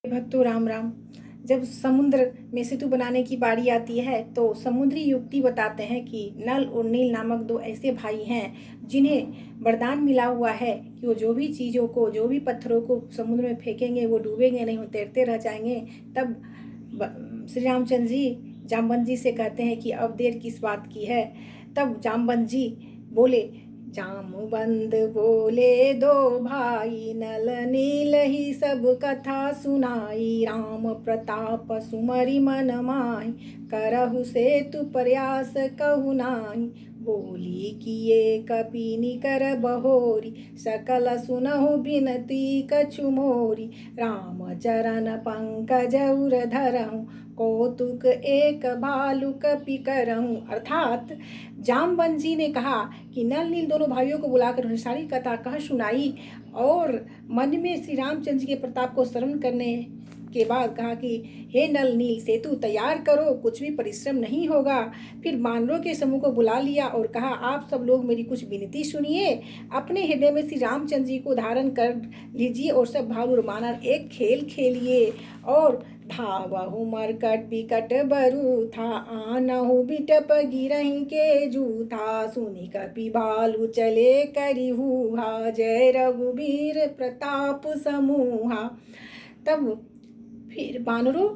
भक्तों राम राम। जब समुद्र में सेतु बनाने की बारी आती है तो समुद्री युक्ति बताते हैं कि नल और नील नामक दो ऐसे भाई हैं जिन्हें वरदान मिला हुआ है कि वो जो भी चीज़ों को, जो भी पत्थरों को समुद्र में फेंकेंगे वो डूबेंगे नहीं, वो तैरते रह जाएंगे। तब श्री रामचंद्र जी जामवंत जी से कहते हैं कि अब देर किस बात की है। तब जामवंत जी बोले, जामवंत बोले दो भाई, नल नील ही सब कथा सुनाई। राम प्रताप सुमरि मन माही, करहु सेतु प्रयास कहु नाई। बोली किए कपिनि कर बहोरी, सकल सुनहु बिनती कछु मोरी। राम चरण पंकज उर धरहु, कौतुक एक भालु कपि करहूँ। अर्थात जामवंत जी ने कहा कि नल नील दोनों भाइयों को बुलाकर उन्हें सारी कथा कह सुनाई और मन में श्री रामचंद्र जी के प्रताप को स्मरण करने के बाद कहा कि हे नल नील, सेतु तैयार करो, कुछ भी परिश्रम नहीं होगा। फिर वानरों के समूह को बुला लिया और कहा, आप सब लोग मेरी कुछ विनती सुनिए। अपने हृदय में श्री रामचंद्र जी को धारण कर लीजिए और सब भालू और वानर एक खेल खेलिए। और धावहु मरकट बिकट बरू था, आनहु बिटप गिरहि के जूथा। सुनि कपि भालू चले करिहुहा, जय रघुबीर प्रताप समूहा। तब फिर वानरों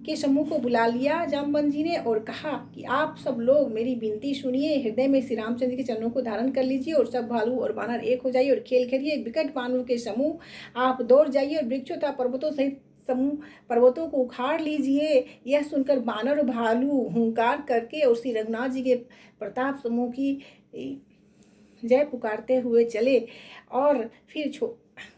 के समूह को बुला लिया जामवंत जी ने और कहा कि आप सब लोग मेरी विनती सुनिए, हृदय में श्री रामचंद्र के चरणों को धारण कर लीजिए और सब भालू और वानर एक हो जाइए और खेल खेलिए। विकट वानरों के समूह आप दौड़ जाइए और वृक्षों तथा पर्वतों सहित समूह पर्वतों को उखाड़ लीजिए। यह सुनकर वानर और भालू हुंकार करके और श्री रघुनाथ जी के प्रताप समूह की जय पुकारते हुए चले। और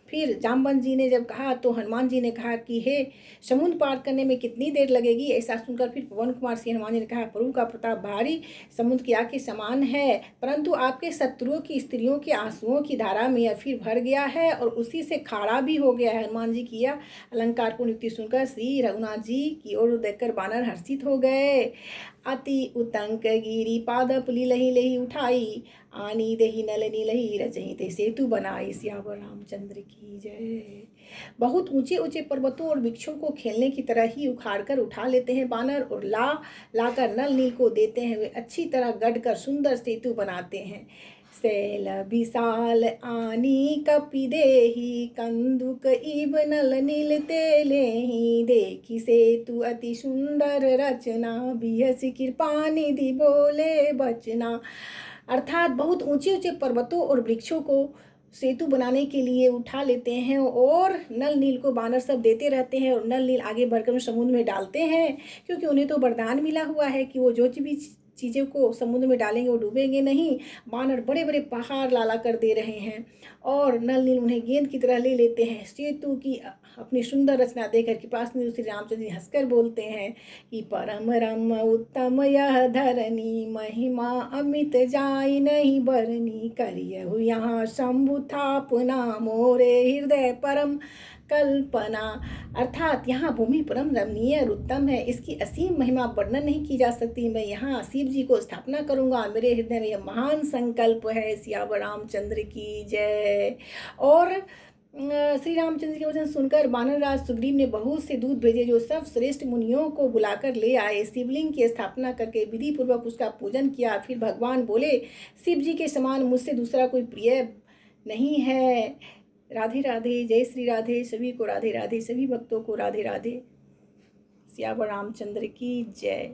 फिर जामवंत जी ने जब कहा तो हनुमान जी ने कहा कि हे, समुद्र पार करने में कितनी देर लगेगी। ऐसा सुनकर फिर पवन कुमार श्री हनुमान जी ने कहा, प्रभु का प्रताप भारी समुद्र की आग के समान है, परंतु आपके शत्रुओं की स्त्रियों के आंसुओं की धारा में यह फिर भर गया है और उसी से खारा भी हो गया है। हनुमान जी की यह अलंकारपूर्ण युक्ति सुनकर श्री रघुनाथ जी की ओर देखकर वानर हर्षित हो गए। अति उतंक गिरी पादप लीलहि लही उठाई, आनी देहि नल नीलहि रचहि ते सेतु बनाई। सियावर रामचंद्र की जय। बहुत ऊंचे ऊंचे पर्वतों और वृक्षों को खेलने की तरह ही उखाड़ कर उठा लेते हैं बानर और लाकर नल नील को देते हैं। वे अच्छी तरह गढ़ कर सुंदर सेतु बनाते हैं। शैल विशाल आनी कपि देहि, कंदुक इब नल नील ते लेहि। देखि सेतु अति सुंदर रचना, बिहसि कृपा निधि बोले बचना। अर्थात बहुत ऊंचे ऊंचे पर्वतों और वृक्षों को सेतु बनाने के लिए उठा लेते हैं और नल नील को बानर सब देते रहते हैं और नल नील आगे बढ़कर समुद्र में डालते हैं, क्योंकि उन्हें तो वरदान मिला हुआ है कि वो जो भी चीज़ों को समुद्र में डालेंगे वो डूबेंगे नहीं। बानर बड़े बड़े पहाड़ लाला कर दे रहे हैं और नल नील उन्हें गेंद की तरह ले लेते हैं। सेतु की अपनी सुंदर रचना देखकर के पास में श्री रामचंद्र जी हंसकर बोलते हैं कि परम रम उत्तम यह धरनी, महिमा अमित जाई नहीं बरनी। करियहु यहाँ शंभु थापना, मोरे हृदय परम कल्पना। अर्थात यहाँ भूमि परम रमणीय और उत्तम है, इसकी असीम महिमा वर्णन नहीं की जा सकती। मैं यहाँ शिव जी को स्थापना करूँगा, मेरे हृदय में यह महान संकल्प है। सियावर रामचंद्र की जय। और श्री रामचंद्र के वचन सुनकर वानरराज सुग्रीव ने बहुत से दूत भेजे जो सब श्रेष्ठ मुनियों को बुलाकर ले आए। शिवलिंग की स्थापना करके विधि पूर्वक उसका पूजन किया। फिर भगवान बोले, शिव जी के समान मुझसे दूसरा कोई प्रिय नहीं है। राधे राधे, जय श्री राधे। सभी को राधे राधे, सभी भक्तों को राधे राधे। सियावर रामचंद्र की जय।